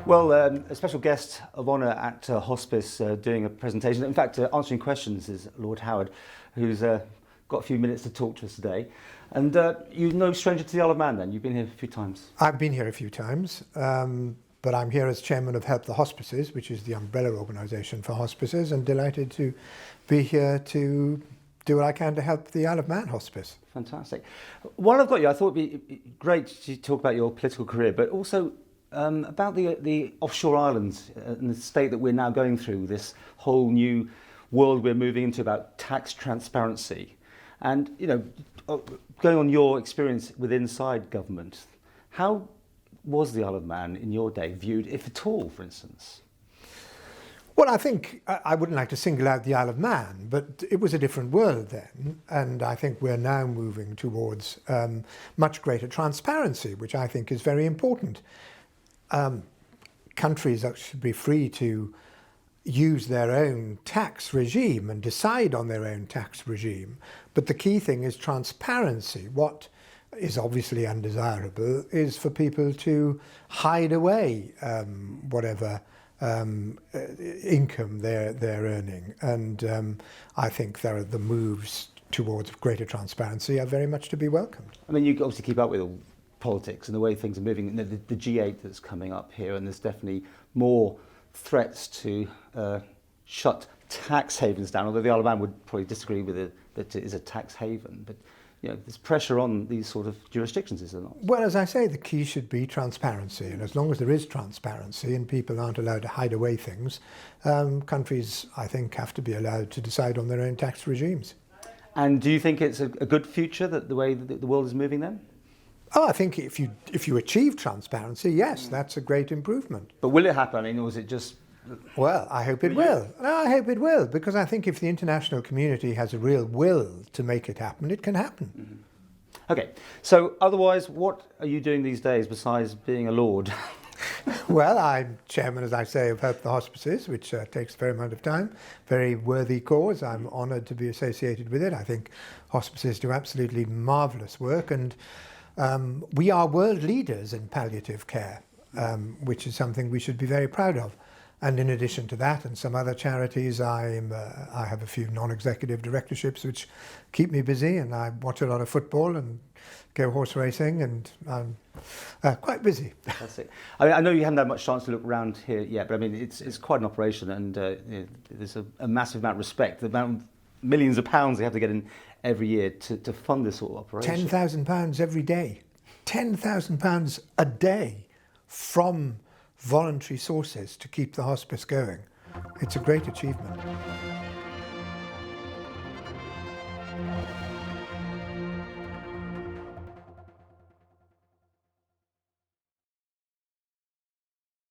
Well, a special guest of honour at Hospice doing a presentation. In fact, answering questions is Lord Howard, who's got a few minutes to talk to us today. And you're no stranger to the Isle of Man then? You've been here a few times. I've been here a few times, but I'm here as chairman of Help the Hospices, which is the umbrella organisation for hospices, and delighted to be here to do what I can to help the Isle of Man Hospice. Fantastic. While I've got you, I thought it'd be great to talk about your political career, but also about the offshore islands and the state that we're now going through, this whole new world we're moving into about tax transparency. And, you know, going on your experience with inside government, how was the Isle of Man in your day viewed, if at all, for instance? Well, I think I wouldn't like to single out the Isle of Man, but it was a different world then, and I think we're now moving towards much greater transparency, which I think is very important. Countries should be free to use their own tax regime and decide on their own tax regime, but the key thing is transparency. What is obviously undesirable is for people to hide away whatever income they're earning, and I think the moves towards greater transparency are very much to be welcomed. I mean, you obviously keep up with all politics and the way things are moving. The G8 that's coming up here, and there's definitely more threats to shut tax havens down, although the Isle of Man would probably disagree with it, that it is a tax haven. But you know, there's pressure on these sort of jurisdictions, is there not? Well, as I say, the key should be transparency, and as long as there is transparency and people aren't allowed to hide away things, countries, I think, have to be allowed to decide on their own tax regimes. And do you think it's a good future, that the way that the world is moving then? Oh, I think if you achieve transparency, yes, that's a great improvement. But will it happen? I mean, or is it just... Well, I hope it will. I hope it will, because I think if the international community has a real will to make it happen, it can happen. Mm-hmm. Okay, so otherwise, what are you doing these days besides being a lord? Well, I'm chairman, as I say, of Help the Hospices, which takes a fair amount of time. Very worthy cause. I'm honoured to be associated with it. I think hospices do absolutely marvellous work, and we are world leaders in palliative care, which is something we should be very proud of. And in addition to that and some other charities, I have a few non-executive directorships which keep me busy, and I watch a lot of football and go horse racing, and I'm quite busy. That's it. I know you haven't had much chance to look around here yet, but I mean, it's quite an operation, and you know, there's a massive amount of respect, the amount of millions of pounds they have to get in every year to fund this sort of operation. £10,000 every day. £10,000 a day from voluntary sources to keep the hospice going. It's a great achievement.